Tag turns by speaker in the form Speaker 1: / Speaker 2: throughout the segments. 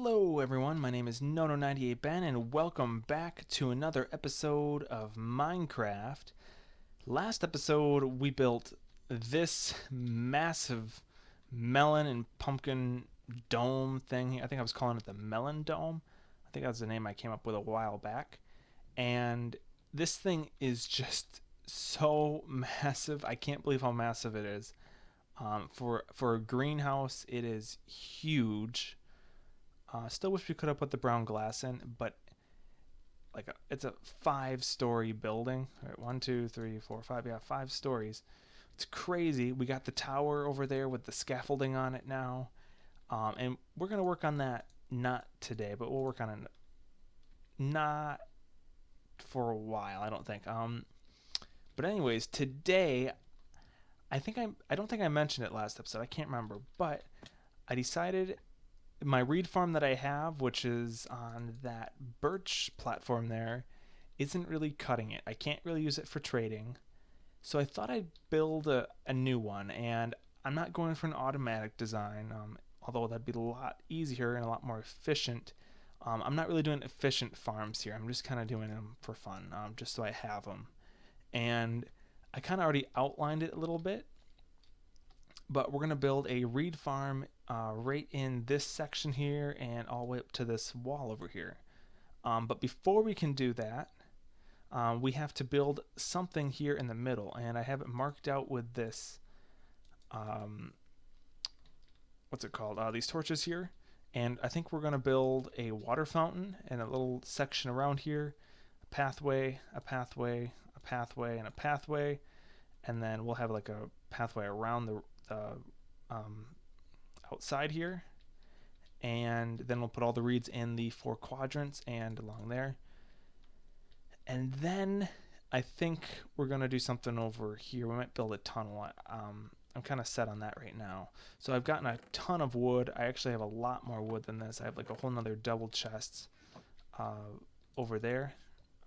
Speaker 1: Hello everyone, my name is Nono98Ben and welcome back to another episode of Minecraft. Last episode we built this massive melon and pumpkin dome thing. I think I was calling it the melon dome. I think that's the name I came up with a while back. And this thing is just so massive. I can't believe how massive it is. For a greenhouse, it is huge. Still wish we could have put the brown glass in, but it's a 5-story building. All right, 1, 2, 3, 4, 5. Yeah, 5 stories. It's crazy. We got the tower over there with the scaffolding on it now, and we're gonna work on that not today, but we'll work on it not for a while. I don't think. But anyways, today I don't think I mentioned it last episode. I can't remember, but I decided my reed farm that I have, which is on that birch platform there, isn't really cutting it. I can't really use it for trading. So I thought I'd build a new one, and I'm not going for an automatic design, although that'd be a lot easier and a lot more efficient. I'm not really doing efficient farms here. I'm just kind of doing them for fun, just so I have them. And I kind of already outlined it a little bit, but we're going to build a reed farm right in this section here and all the way up to this wall over here. But before we can do that, we have to build something here in the middle, and I have it marked out with this, what's it called, these torches here. And I think we're going to build a water fountain and a little section around here, a pathway, a pathway, a pathway, and a pathway, and then we'll have like a pathway around the outside here, and then we'll put all the reeds in the 4 quadrants and along there. And then I think we're gonna do something over here. We might build a tunnel. I'm kind of set on that right now. So I've gotten a ton of wood. I actually have a lot more wood than this. I have like a whole nother double chest over there.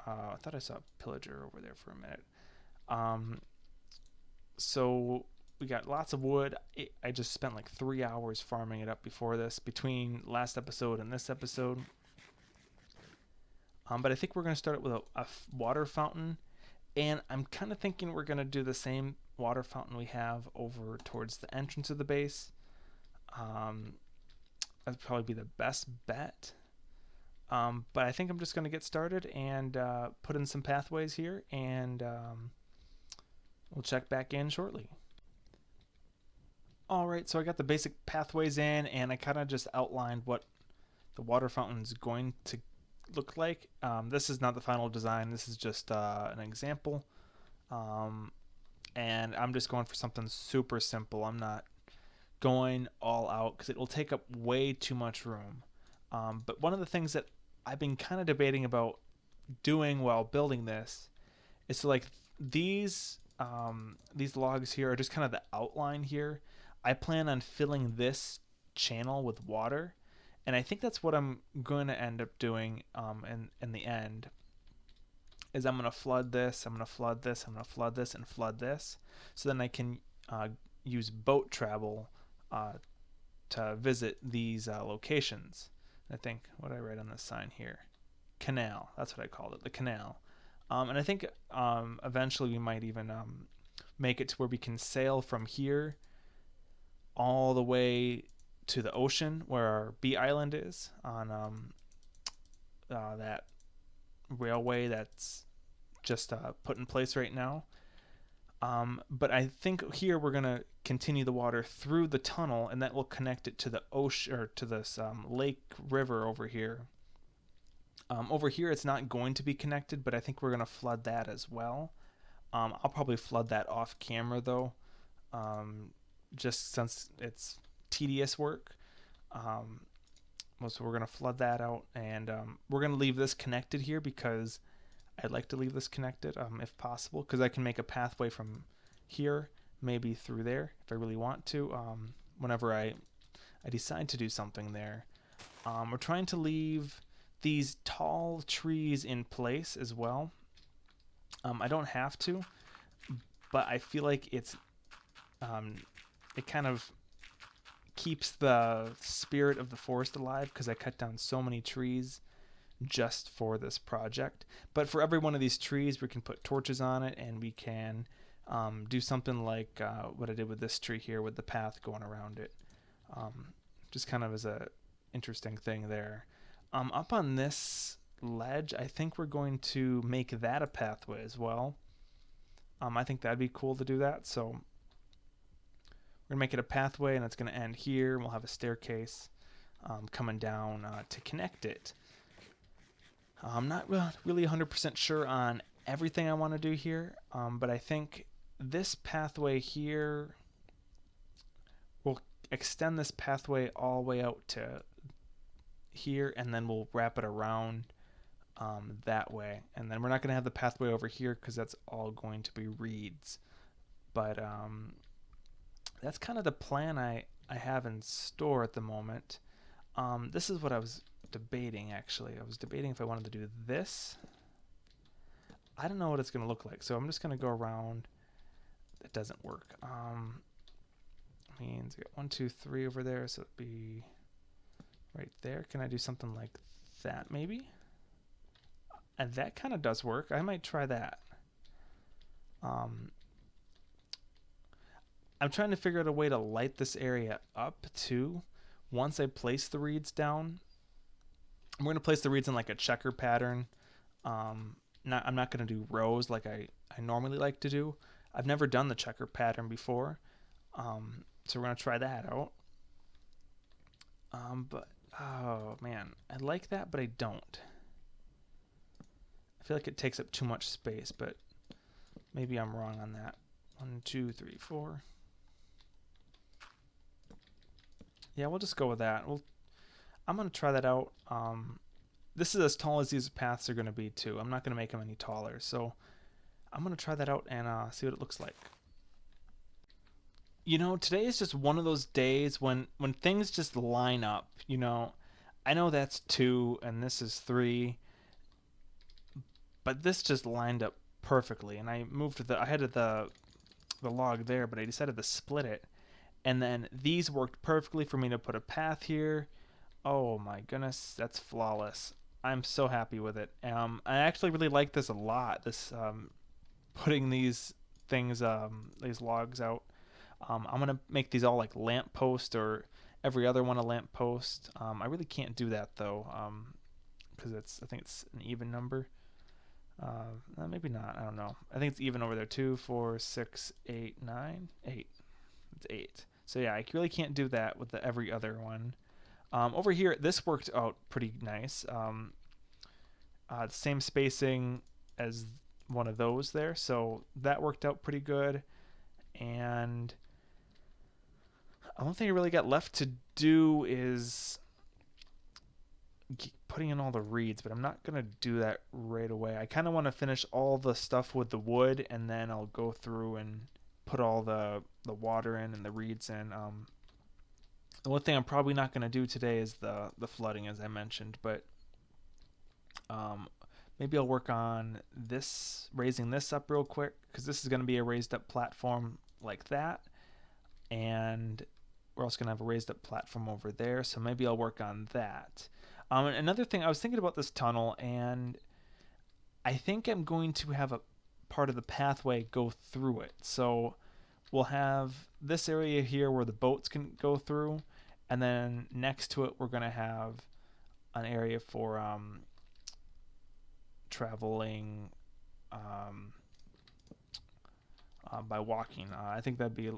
Speaker 1: I thought I saw a pillager over there for a minute. So we got lots of wood. I just spent like 3 hours farming it up before this, between last episode and this episode. But I think we're going to start it with a water fountain. And I'm kind of thinking we're going to do the same water fountain we have over towards the entrance of the base. That'd probably be the best bet. But I think I'm just going to get started and put in some pathways here, and we'll check back in shortly. Alright, so I got the basic pathways in, and I kind of just outlined what the water fountain is going to look like. This is not the final design, this is just an example. And I'm just going for something super simple. I'm not going all out because it will take up way too much room. But one of the things that I've been kind of debating about doing while building this is these logs here are just kind of the outline here. I plan on filling this channel with water, and I think that's what I'm going to end up doing in the end. Is I'm going to flood this, I'm going to flood this, I'm going to flood this, and flood this, so then I can use boat travel to visit these locations. I think, what did I write on this sign here? Canal, that's what I called it, the canal. And I think eventually we might even make it to where we can sail from here all the way to the ocean where our bee island is, on that railway that's just put in place right now. But I think here we're gonna continue the water through the tunnel, and that will connect it to the ocean, or to this lake river over here. Over here it's not going to be connected, but I think we're gonna flood that as well. I'll probably flood that off camera though, just since it's tedious work. So we're going to flood that out, and we're going to leave this connected here because I'd like to leave this connected if possible, because I can make a pathway from here maybe through there if I really want to, whenever I decide to do something there. We're trying to leave these tall trees in place as well. I don't have to, but I feel like it kind of keeps the spirit of the forest alive because I cut down so many trees just for this project. But for every one of these trees, we can put torches on it, and we can do something like what I did with this tree here with the path going around it. Just kind of as a interesting thing there. Up on this ledge, I think we're going to make that a pathway as well. I think that'd be cool to do that. So we're gonna make it a pathway, and it's gonna end here. And we'll have a staircase coming down to connect it. I'm not really 100% sure on everything I want to do here, but I think this pathway here will extend this pathway all the way out to here, and then we'll wrap it around that way. And then we're not going to have the pathway over here because that's all going to be reeds. But that's kind of the plan I have in store at the moment. This is what I was debating, actually. I was debating if I wanted to do this. I don't know what it's going to look like, so I'm just going to go around. It doesn't work. Means I got 1, 2, 3 over there, so it'd be right there. Can I do something like that, maybe? And that kind of does work. I might try that. I'm trying to figure out a way to light this area up too. Once I place the reeds down, I'm going to place the reeds in like a checker pattern. I'm not going to do rows like I normally like to do. I've never done the checker pattern before, so we're going to try that out. But oh man, I like that, but I don't. I feel like it takes up too much space, but maybe I'm wrong on that. 1, 2, 3, 4. Yeah, we'll just go with that. I'm going to try that out. This is as tall as these paths are going to be too. I'm not going to make them any taller. So I'm going to try that out and see what it looks like. You know, today is just one of those days when things just line up. You know, I know that's 2 and this is 3, but this just lined up perfectly. And I I had the log there, but I decided to split it. And then these worked perfectly for me to put a path here. Oh my goodness, that's flawless. I'm so happy with it. I actually really like this a lot. This putting these things, these logs out. I'm gonna make these all like lamp post or every other one a lamp post. I really can't do that though, because I think it's an even number. Maybe not. I don't know. I think it's even over there. 2, 4, 6, 8, 9, 8. It's 8. So yeah, I really can't do that with the every other one. Over here, this worked out pretty nice. The same spacing as one of those there, so that worked out pretty good. And the only thing I really got left to do is putting in all the reeds, but I'm not going to do that right away. I kind of want to finish all the stuff with the wood, and then I'll go through and put all the water in and the reeds in. The one thing I'm probably not going to do today is the flooding, as I mentioned, but maybe I'll work on this, raising this up real quick, because this is going to be a raised up platform like that, and we're also going to have a raised up platform over there, so maybe I'll work on that. Another thing, I was thinking about this tunnel, and I think I'm going to have a part of the pathway go through it. So we'll have this area here where the boats can go through, and then next to it we're going to have an area for traveling by walking. I think that'd be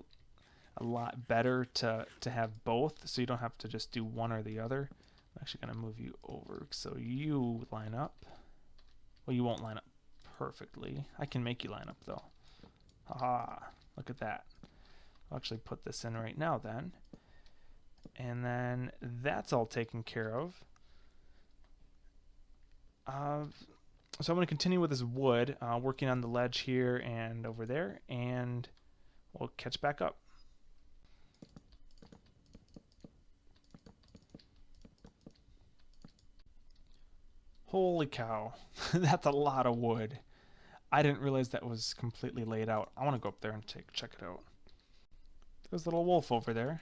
Speaker 1: a lot better to have both, so you don't have to just do one or the other. I'm actually going to move you over so you line up. Well, you won't line up perfectly. I can make you line up though. Haha, look at that. I'll actually put this in right now then. And then that's all taken care of. So I'm going to continue with this wood, working on the ledge here and over there, and we'll catch back up. Holy cow, that's a lot of wood. I didn't realize that was completely laid out. I want to go up there and check it out. There's a little wolf over there.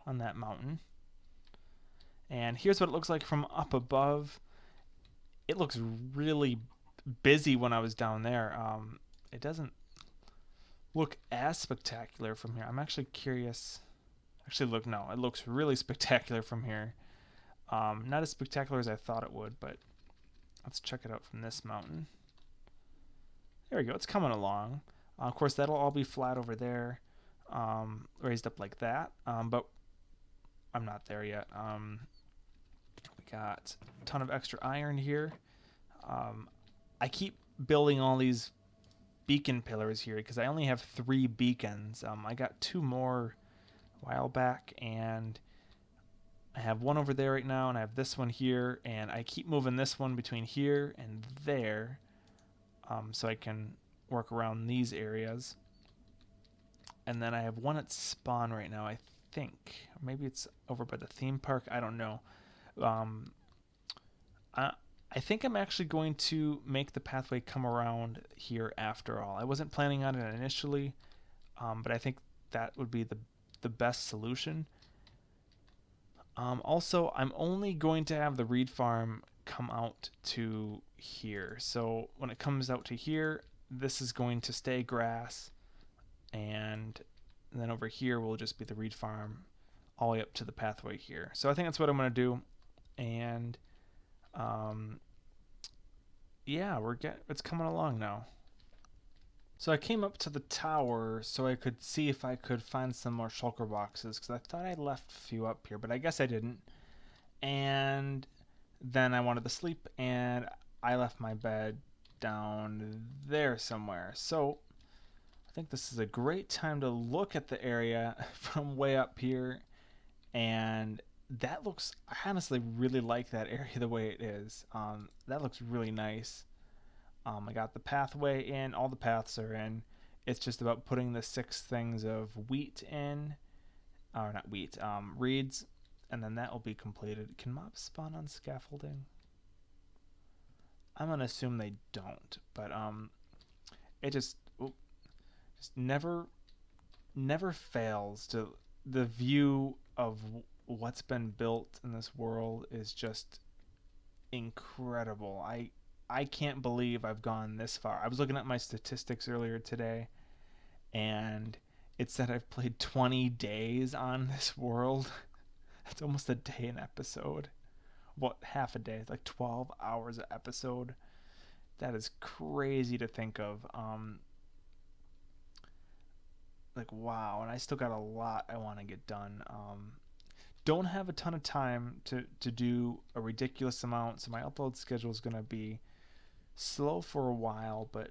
Speaker 1: on that mountain. And here's what it looks like from up above. It looks really busy when I was down there. It doesn't look as spectacular from here. I'm actually curious. Actually, look, no, it looks really spectacular from here. Not as spectacular as I thought it would, but let's check it out from this mountain. There we go. It's coming along. Of course, that'll all be flat over there, raised up like that. But I'm not there yet. We got a ton of extra iron here. I keep building all these beacon pillars here because I only have 3 beacons. I got 2 more a while back, and I have one over there right now, and I have this one here, and I keep moving this one between here and there, so I can work around these areas. And then I have one at spawn right now, I think. Maybe it's over by the theme park. I don't know. I think I'm actually going to make the pathway come around here after all. I wasn't planning on it initially, but I think that would be the best solution. Also, I'm only going to have the reed farm come out to here. So when it comes out to here, this is going to stay grass, and then over here will just be the reed farm all the way up to the pathway here. So I think that's what I'm going to do. And yeah, it's coming along now. So I came up to the tower so I could see if I could find some more shulker boxes, because I thought I left a few up here, but I guess I didn't. And then I wanted to sleep, and I left my bed down there somewhere. So I think this is a great time to look at the area from way up here, and that looks, I honestly really like that area the way it is. That looks really nice. I got the pathway in, all the paths are in. It's just about putting the 6 things of wheat in, or not wheat, reeds, and then that will be completed. Can mobs spawn on scaffolding? I'm gonna assume they don't, but it just never fails to, the view of what's been built in this world is just incredible. I can't believe I've gone this far. I was looking at my statistics earlier today, and it said I've played 20 days on this world. That's almost a day an episode. What, half a day? Like 12 hours an episode. That is crazy to think of. Like, wow. And I still got a lot I want to get done. Don't have a ton of time to do a ridiculous amount, so my upload schedule is going to be slow for a while, but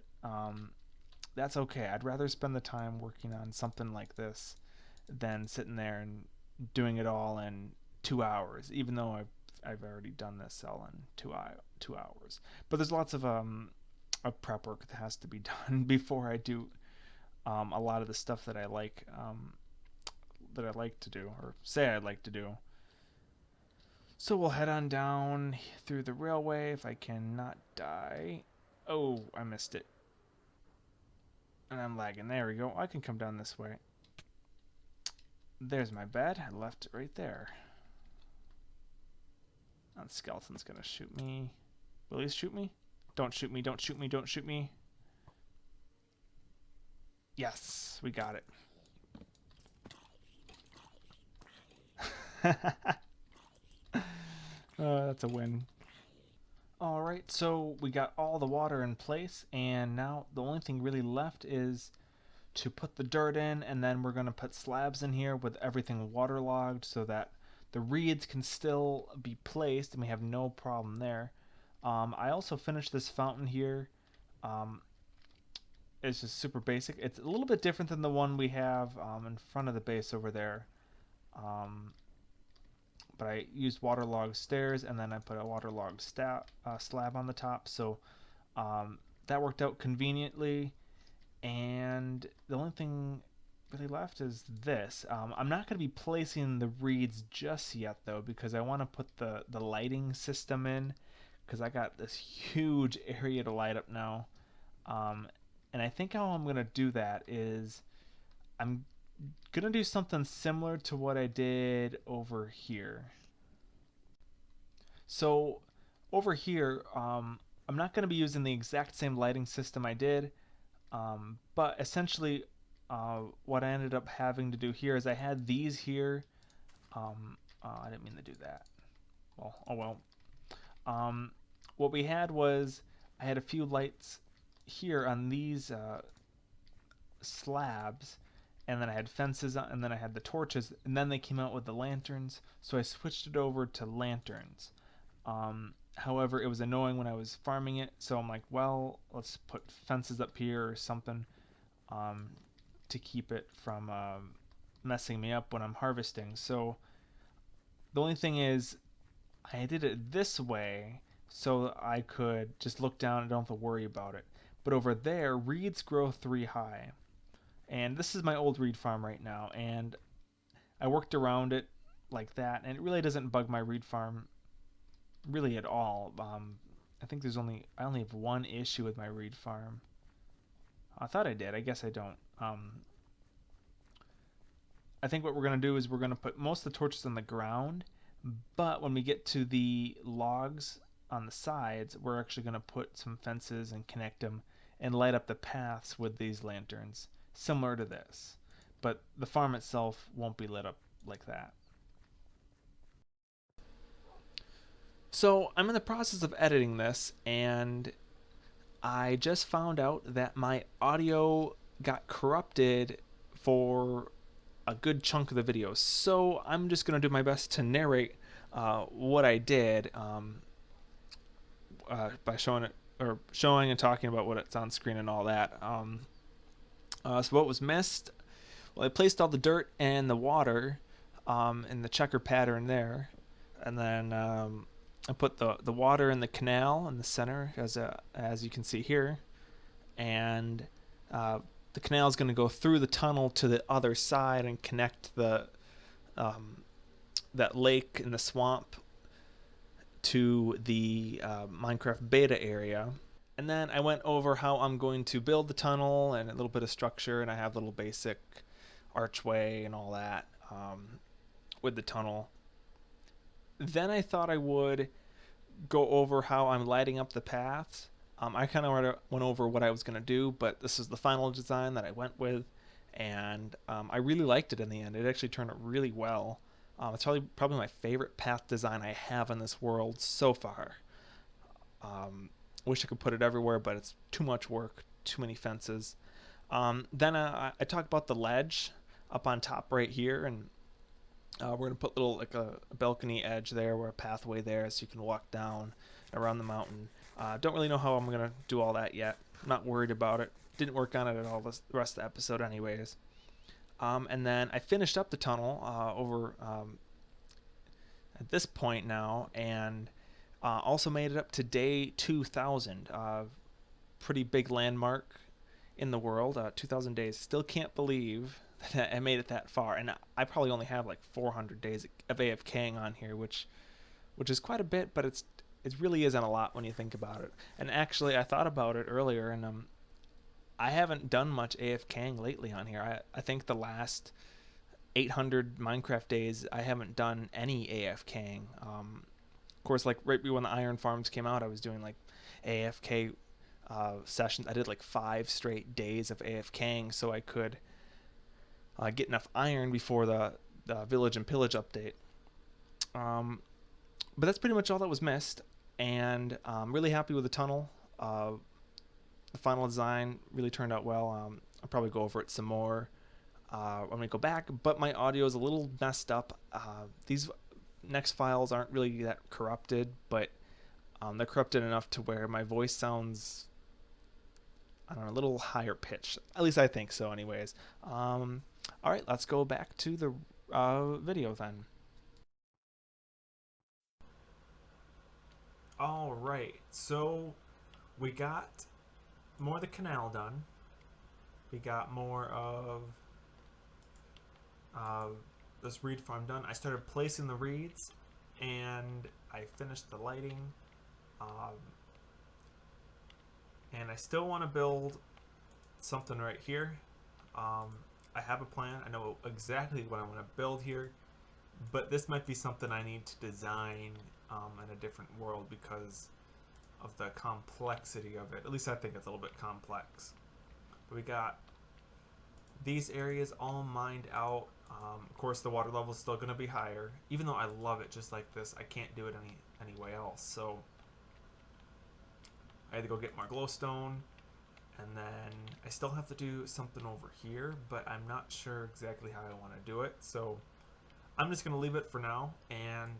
Speaker 1: that's okay. I'd rather spend the time working on something like this than sitting there and doing it all in 2 hours, even though I've already done this all in 2 hours. But there's lots of prep work that has to be done before I do a lot of the stuff that I like to do, or say I'd like to do. So we'll head on down through the railway if I can not die. Oh, I missed it. And I'm lagging. There we go. I can come down this way. There's my bed. I left it right there. That skeleton's gonna shoot me. Will he shoot me? Don't shoot me, don't shoot me, don't shoot me. Yes, we got it. That's a win. Alright, so we got all the water in place, and now the only thing really left is to put the dirt in, and then we're going to put slabs in here with everything waterlogged so that the reeds can still be placed and we have no problem there. I also finished this fountain here. It's just super basic. It's a little bit different than the one we have in front of the base over there. But I used waterlogged stairs, and then I put a waterlogged slab on the top, so that worked out conveniently. And the only thing really left is this. I'm not going to be placing the reeds just yet, though, because I want to put the lighting system in, because I got this huge area to light up now. And I think how I'm going to do that is I'm gonna do something similar to what I did over here. So over here, I'm not going to be using the exact same lighting system I did, but essentially what I ended up having to do here is I had these here. I didn't mean to do that. Well, oh well. Um, what we had was I had a few lights here on these slabs, and then I had fences, and then I had the torches, and then they came out with the lanterns, so I switched it over to lanterns. However, it was annoying when I was farming it, so I'm like, well, let's put fences up here or something um, to keep it from messing me up when I'm harvesting. So the only thing is, I did it this way so I could just look down and don't have to worry about it. But over there, reeds grow 3 high. And this is my old reed farm right now, and I worked around it like that, and it really doesn't bug my reed farm really at all. I think I only have one issue with my reed farm. I thought I did. I guess I don't. I think what we're gonna do is we're gonna put most of the torches on the ground, but when we get to the logs on the sides, we're actually gonna put some fences and connect them and light up the paths with these lanterns, similar to this. But the farm itself won't be lit up like that. So I'm in the process of editing this, and I just found out that my audio got corrupted for a good chunk of the video. So I'm just going to do my best to narrate what I did by showing it or showing and talking about what it's on screen and all that. So what was missed? Well, I placed all the dirt and the water in the checker pattern there, and then I put the water in the canal in the center, as you can see here, and the canal is going to go through the tunnel to the other side and connect the that lake in the swamp to the Minecraft beta area. And then I went over how I'm going to build the tunnel and a little bit of structure, and I have a little basic archway and all that with the tunnel. Then I thought I would go over how I'm lighting up the paths. I kind of went over what I was going to do, but this is the final design that I went with, and I really liked it in the end. It actually turned out really well. It's probably my favorite path design I have in this world so far. Wish I could put it everywhere, but it's too much work, too many fences. Then I talked about the ledge up on top right here, and we're going to put little like a balcony edge there or a pathway there so you can walk down around the mountain. Don't really know how I'm going to do all that yet. I'm not worried about it. Didn't work on it at all the rest of the episode anyways. And then I finished up the tunnel over at this point now, and also made it up to day 2000. Pretty big landmark in the world. 2000 days. Still can't believe that I made it that far, and I probably only have like 400 days of AFKing on here, which is quite a bit, but it really isn't a lot when you think about it. And actually, I thought about it earlier, and I haven't done much AFKing lately on here. I think the last 800 Minecraft days I haven't done any AFKing. Of course, like right when the iron farms came out, I was doing like AFK sessions. I did like 5 straight days of AFKing so I could get enough iron before the village and pillage update. But that's pretty much all that was missed, and I'm really happy with the tunnel. The final design really turned out well. I'll probably go over it some more when we go back, but my audio is a little messed up. These next files aren't really that corrupted, but they're corrupted enough to where my voice sounds, I don't know, a little higher pitched. At least I think so anyways. All right, let's go back to the video then. All right, so we got more of the canal done. We got more of this reed farm done. I started placing the reeds, and I finished the lighting. And I still want to build something right here.
Speaker 2: I have a plan. I know exactly what I want to build here, but this might be something I need to design in a different world because of the complexity of it. At least I think it's a little bit complex. But we got these areas all mined out. Of course, the water level is still going to be higher. Even though I love it just like this, I can't do it any way else. So I had to go get more glowstone, and then I still have to do something over here, but I'm not sure exactly how I want to do it. So I'm just going to leave it for now, and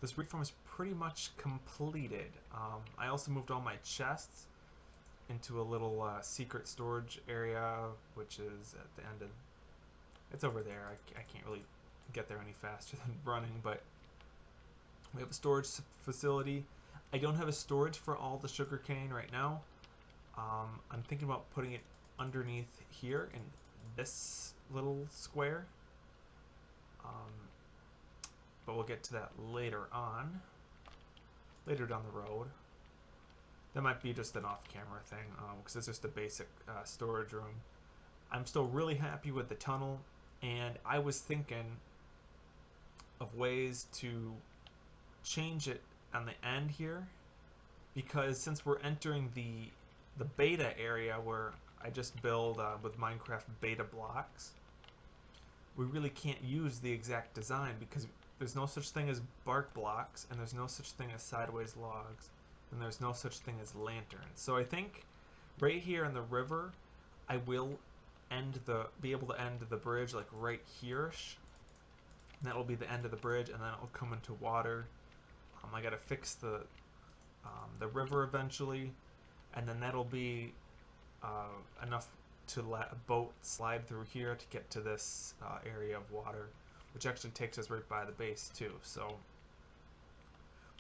Speaker 2: this reform is pretty much completed. I also moved all my chests into a little secret storage area, which is at the end of. It's over there. I can't really get there any faster than running, but we have a storage facility. I don't have a storage for all the sugarcane right now. I'm thinking about putting it underneath here in this little square. Um, but we'll get to that later on, later down the road. That might be just an off-camera thing because it's just a basic storage room. I'm still really happy with the tunnel, and I was thinking of ways to change it on the end here because since we're entering the beta area where I just build with Minecraft beta blocks, we really can't use the exact design because there's no such thing as bark blocks and there's no such thing as sideways logs and there's no such thing as lanterns. So I think right here in the river, I will be able to end the bridge like right here-ish. And that'll be the end of the bridge, and then it'll come into water. I gotta fix the river eventually, and then that'll be enough to let a boat slide through here to get to this area of water, which actually takes us right by the base too. So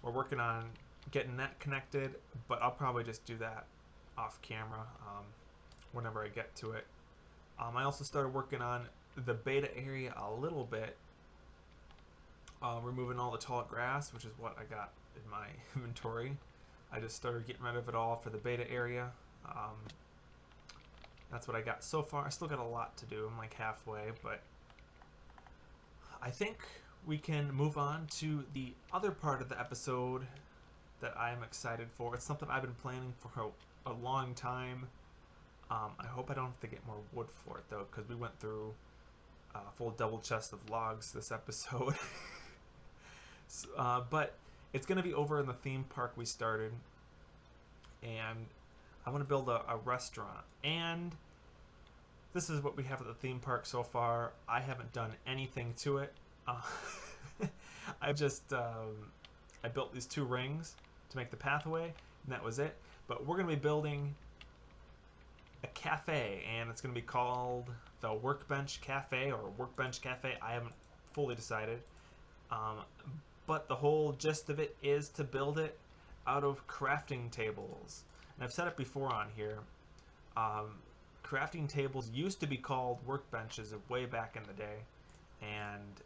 Speaker 2: we're working on getting that connected, but I'll probably just do that off camera whenever I get to it. I also started working on the beta area a little bit, removing all the tall grass, which is what I got in my inventory. I just started getting rid of it all for the beta area. That's what I got so far. I still got a lot to do. I'm like halfway, but I think we can move on to the other part of the episode that I'm excited for. It's something I've been planning for a long time. I hope I don't have to get more wood for it though, because we went through a full double chest of logs this episode. But it's going to be over in the theme park we started, and I want to build a restaurant. And this is what we have at the theme park so far. I haven't done anything to it. I just I built these 2 rings to make the pathway, and that was it. But we're going to be building a cafe, and it's going to be called the Workbench Cafe or Workbench Cafe. I haven't fully decided. But the whole gist of it is to build it out of crafting tables. And I've said it before on here. Crafting tables used to be called workbenches way back in the day. And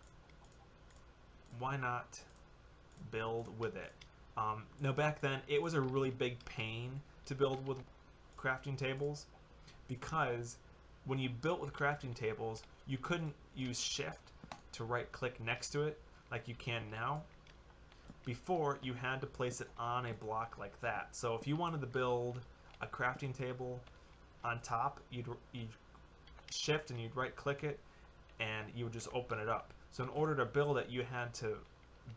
Speaker 2: why not build with it? Now, back then, it was a really big pain to build with crafting tables because when you built with crafting tables, you couldn't use shift to right click next to it like you can now. Before, you had to place it on a block like that. So if you wanted to build a crafting table on top, you'd shift and you'd right click it and you would just open it up. So in order to build it, you had to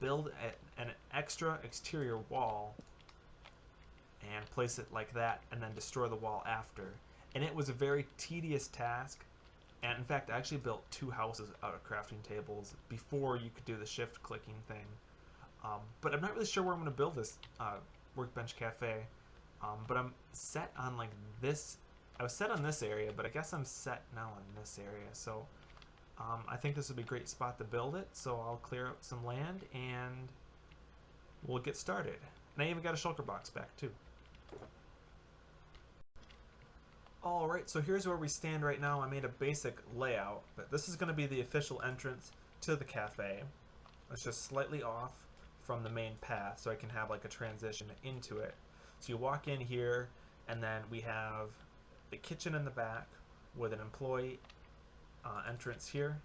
Speaker 2: build an extra exterior wall and place it like that and then destroy the wall after. And it was a very tedious task. And in fact, I actually built 2 houses out of crafting tables before you could do the shift clicking thing. But I'm not really sure where I'm going to build this Workbench Cafe. But I'm set on like this. I was set on this area, but I guess I'm set now on this area. So I think this would be a great spot to build it. So I'll clear out some land and we'll get started. And I even got a shulker box back too. Alright, so here's where we stand right now. I made a basic layout, but this is going to be the official entrance to the cafe. It's just slightly off from the main path so I can have like a transition into it. So you walk in here and then we have the kitchen in the back. with an employee entrance here.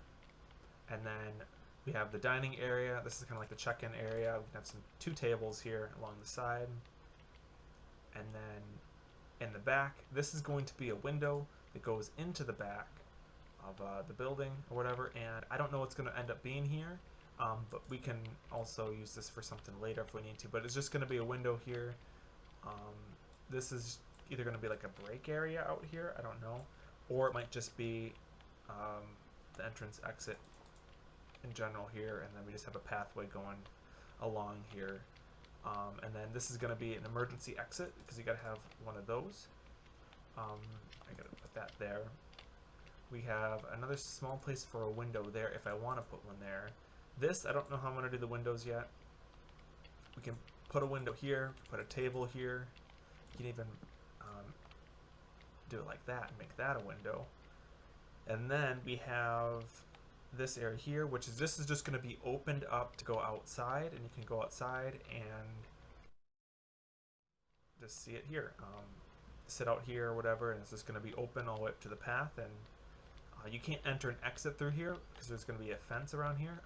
Speaker 2: And then we have the dining area. This is kind of like the check-in area. We can have two tables here along the side. And then in the back, this is going to be a window that goes into the back of the building or whatever. And I don't know what's going to end up being here, but we can also use this for something later if we need to. But it's just going to be a window here. This is either going to be like a break area out here, I don't know, or it might just be the entrance exit in general here, and then we just have a pathway going along here. And then this is going to be an emergency exit because you got to have one of those. I got to put that there. We have another small place for a window there if I want to put one there. This, I don't know how I'm going to do the windows yet. We can put a window here, put a table here. You can even do it like that and make that a window. And then we have this area here, which is this is just going to be opened up to go outside, and you can go outside and just see it here. Sit out here or whatever, and it's just going to be open all the way up to the path, and you can't enter and exit through here because there's going to be a fence around here,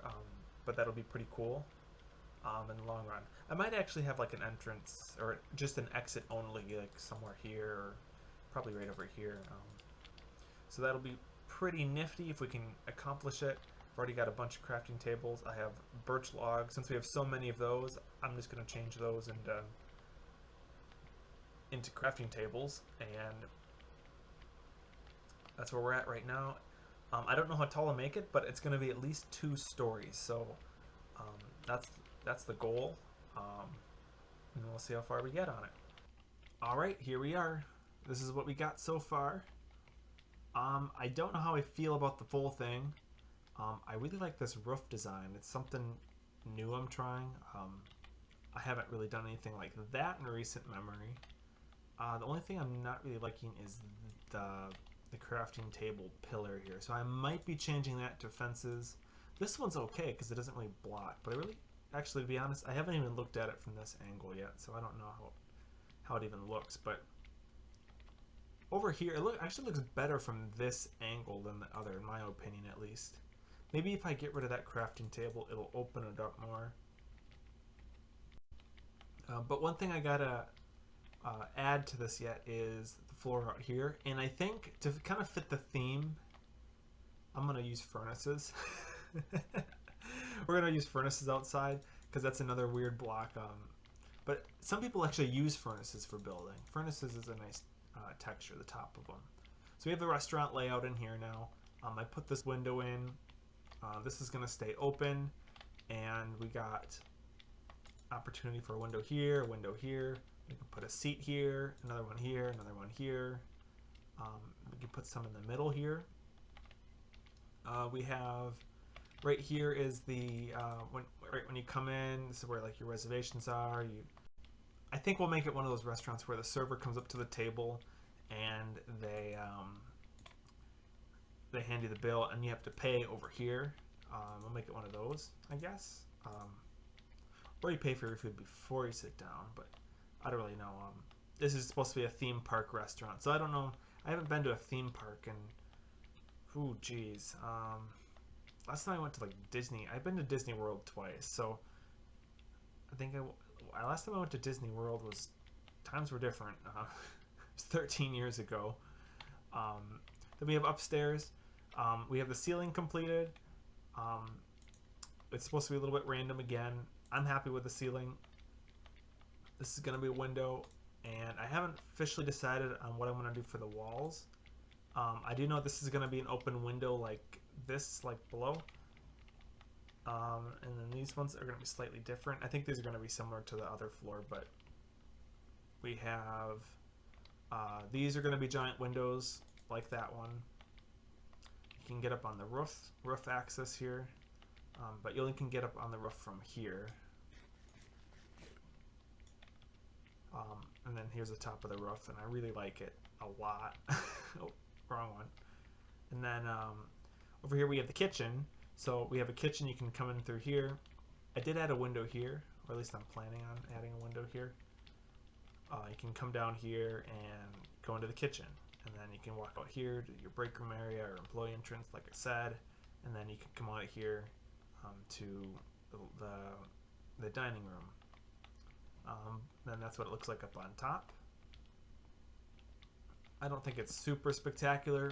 Speaker 2: but that'll be pretty cool in the long run. I might actually have like an entrance or just an exit only, like somewhere here or probably right over here. So that'll be pretty nifty if we can accomplish it. I've already got a bunch of crafting tables. I have birch logs. Since we have so many of those, I'm just going to change those into crafting tables, and that's where we're at right now. I don't know how tall I'll make it, but it's going to be at least 2 stories. So that's the goal, and we'll see how far we get on it. All right, here we are. This is what we got so far. I don't know how I feel about the full thing. I really like this roof design. It's something new I'm trying. I haven't really done anything like that in recent memory. The only thing I'm not really liking is the crafting table pillar here. So I might be changing that to fences. This one's okay because it doesn't really block. But I really, actually, to be honest, I haven't even looked at it from this angle yet. So I don't know how it even looks. But over here, it actually looks better from this angle than the other, in my opinion at least. Maybe if I get rid of that crafting table, it'll open it up more. But one thing I gotta add to this yet is the floor out here. And I think to kind of fit the theme, I'm gonna use furnaces. We're gonna use furnaces outside because that's another weird block. But some people actually use furnaces for building. Furnaces is a nice texture, the top of them. So we have the restaurant layout in here now. I put this window in. This is gonna stay open, and we got opportunity for a window here, a window here. We can put a seat here, another one here, another one here. We can put some in the middle here. We have right here is the right when you come in. This is where like your reservations are. I think we'll make it one of those restaurants where the server comes up to the table and they hand you the bill and you have to pay over here. We'll make it one of those, I guess. Or you pay for your food before you sit down, but I don't really know. This is supposed to be a theme park restaurant, so I don't know. I haven't been to a theme park in, ooh, geez. Last time I went to like Disney, I've been to Disney World twice, so I think last time I went to Disney World was, times were different. It was 13 years ago. Then we have upstairs. We have the ceiling completed. It's supposed to be a little bit random again. I'm happy with the ceiling. This is going to be a window, and I haven't officially decided on what I'm going to do for the walls. I do know this is going to be an open window like this, like below. And then these ones are going to be slightly different. I think these are going to be similar to the other floor, but we have these are going to be giant windows like that one. You can get up on the roof access here, but you only can get up on the roof from here. And then here's the top of the roof, and I really like it a lot. Oh, wrong one. And then over here we have the kitchen. So we have a kitchen, you can come in through here. I did add a window here, or at least I'm planning on adding a window here. You can come down here and go into the kitchen. and then you can walk out here to your break room area or employee entrance, like I said, and then you can come out here to the dining room. Then that's what it looks like up on top. I don't think it's super spectacular,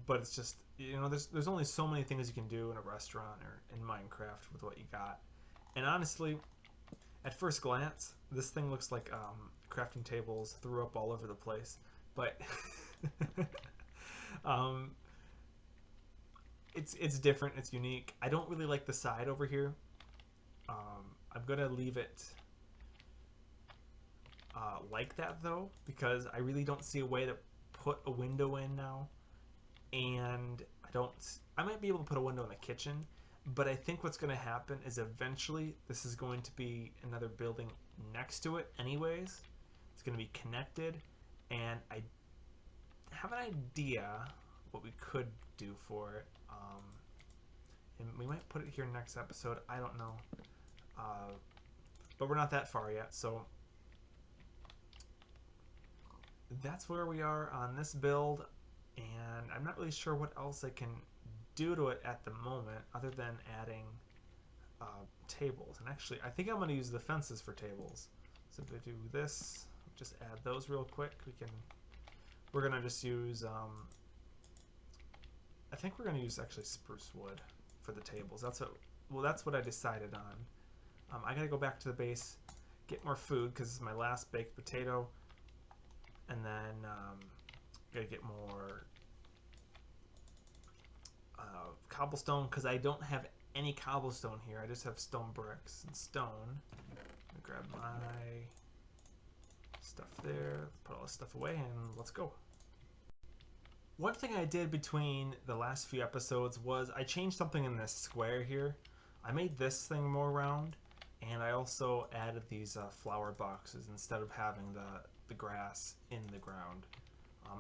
Speaker 2: but it's just, you know, there's only so many things you can do in a restaurant or in Minecraft with what you got. And honestly, at first glance, this thing looks like crafting tables threw up all over the place. But it's different. It's unique. I don't really like the side over here. I'm gonna leave it like that though, because I really don't see a way to put a window in now. And I might be able to put a window in the kitchen, but I think what's going to happen is eventually this is going to be another building next to it anyways. It's going to be connected, and I have an idea what we could do for it. And we might put it here next episode. I don't know. But we're not that far yet, so that's where we are on this build, and I'm not really sure what else I can do to it at the moment other than adding tables. And actually, I think I'm going to use the fences for tables. So if I do this, just add those real quick. We're going to just use, I think we're going to use actually spruce wood for the tables. That's what I decided on. I got to go back to the base, get more food because this is my last baked potato. And then gotta get more cobblestone because I don't have any cobblestone here. I just have stone bricks and stone. Grab my stuff there, put all this stuff away, and let's go. One thing I did between the last few episodes was I changed something in this square here. I made this thing more round, and I also added these flower boxes instead of having the grass in the ground.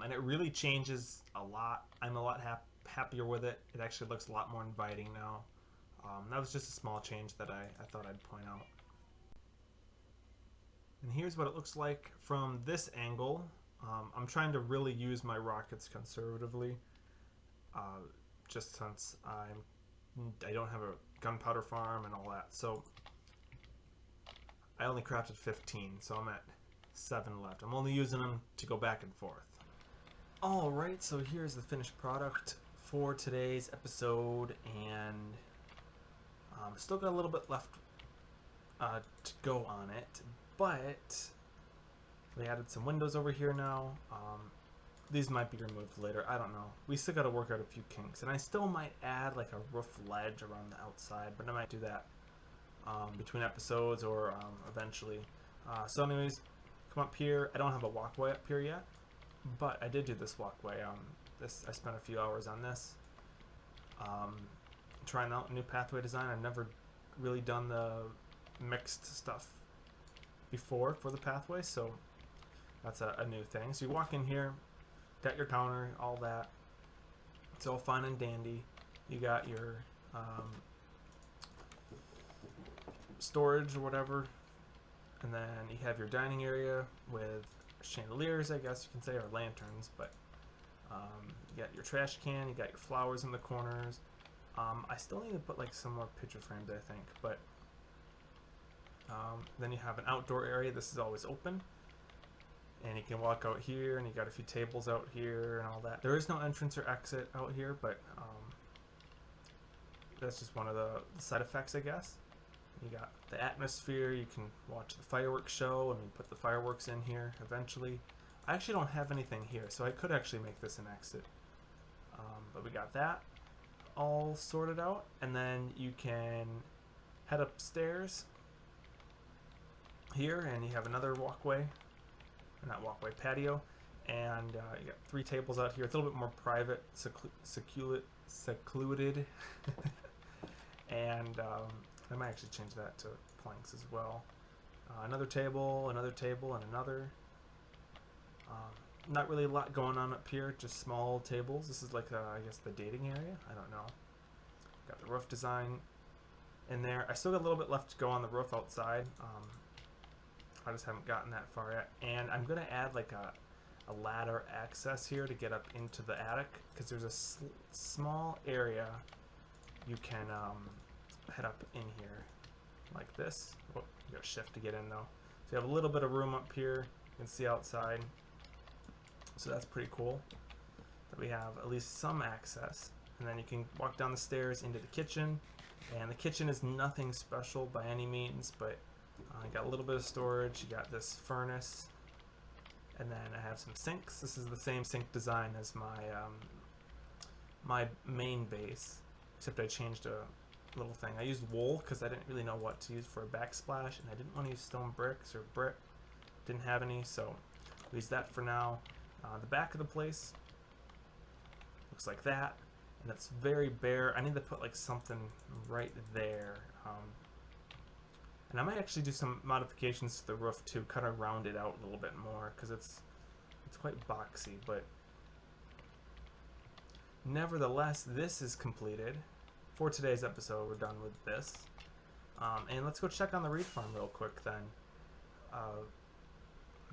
Speaker 2: And it really changes a lot. I'm a lot happier with it. It actually looks a lot more inviting now. That was just a small change that I thought I'd point out. And here's what it looks like from this angle. I'm trying to really use my rockets conservatively, just since I don't have a gunpowder farm and all that. So I only crafted 15, so I'm at 7 left. I'm only using them to go back and forth. Alright, so here's the finished product for today's episode, and still got a little bit left to go on it, but we added some windows over here now. These might be removed later, I don't know. We still got to work out a few kinks, and I still might add like a roof ledge around the outside, but I might do that between episodes or eventually. So anyways, come up here. I don't have a walkway up here yet, but I did do this walkway. I spent a few hours on this, trying out a new pathway design. I've never really done the mixed stuff before for the pathway, so that's a new thing. So you walk in here, got your counter, all that. It's all fine and dandy. You got your storage or whatever, and then you have your dining area with chandeliers, I guess you can say, or lanterns, but you got your trash can, you got your flowers in the corners. I still need to put like some more picture frames, I think, but then you have an outdoor area. This is always open, and you can walk out here, and you got a few tables out here and all that. There is no entrance or exit out here, but that's just one of the side effects, I guess. You got the atmosphere. You can watch the fireworks show, and we put the fireworks in here eventually. I actually don't have anything here, so I could actually make this an exit. But we got that all sorted out, and then you can head upstairs here, and you have another walkway, or not walkway, patio, and you got 3 tables out here. It's a little bit more private, secluded, and I might actually change that to planks as well. Another table, and another. Not really a lot going on up here, just small tables. This is like, I guess, the dating area? I don't know. Got the roof design in there. I still got a little bit left to go on the roof outside. I just haven't gotten that far yet. And I'm going to add like a ladder access here to get up into the attic, because there's a small area you can head up in here like this. Oh, you got shift to get in though. So you have a little bit of room up here. You can see outside. So that's pretty cool that we have at least some access. And then you can walk down the stairs into the kitchen. And the kitchen is nothing special by any means, but you got a little bit of storage. You got this furnace. And then I have some sinks. This is the same sink design as my my main base, except I changed a little thing. I used wool because I didn't really know what to use for a backsplash, and I didn't want to use stone bricks or brick. Didn't have any, so I'll use that for now. The back of the place looks like that, and it's very bare. I need to put like something right there. And I might actually do some modifications to the roof to kind of round it out a little bit more, because it's quite boxy. But nevertheless, this is completed. For today's episode, we're done with this. And let's go check on the reed farm real quick then.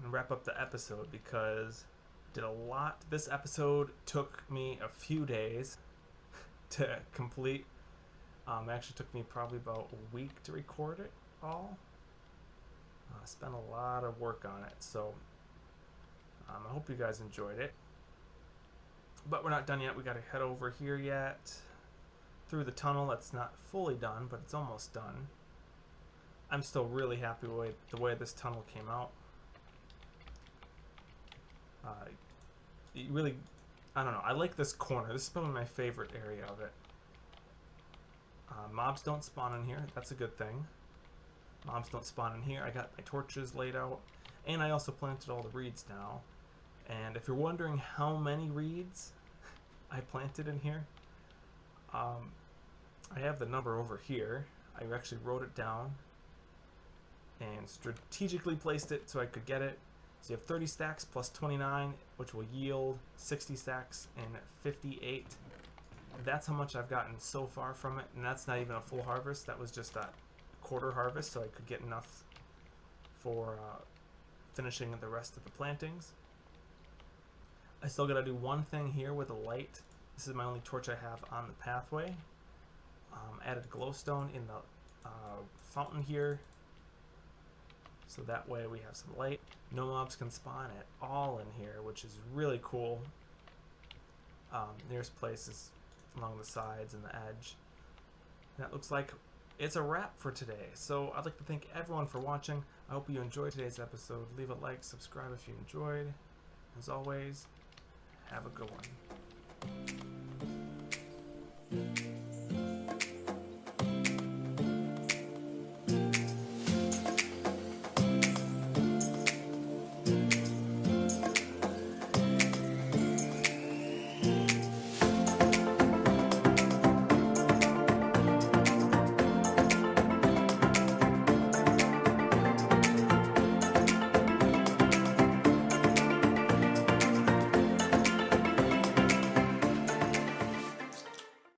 Speaker 2: And wrap up the episode, because I did a lot. This episode took me a few days to complete. It actually took me probably about a week to record it all. I spent a lot of work on it, so I hope you guys enjoyed it. But we're not done yet. We got to head over here yet through the tunnel. That's not fully done, but it's almost done. I'm still really happy with the way this tunnel came out. Really, I don't know. I like this corner. This is probably my favorite area of it. Mobs don't spawn in here. That's a good thing. Mobs don't spawn in here. I got my torches laid out, and I also planted all the reeds now. And if you're wondering how many reeds I planted in here, I have the number over here. I actually wrote it down and strategically placed it so I could get it. So you have 30 stacks plus 29, which will yield 60 stacks and 58. That's how much I've gotten so far from it, and that's not even a full harvest. That was just a quarter harvest, so I could get enough for finishing the rest of the plantings. I still gotta do one thing here with a light. This is my only torch I have on the pathway. Added glowstone in the fountain here, so that way we have some light. No mobs can spawn at all in here, which is really cool. There's places along the sides and the edge. And that looks like it's a wrap for today. So I'd like to thank everyone for watching. I hope you enjoyed today's episode. Leave a like, subscribe if you enjoyed. As always, have a good one.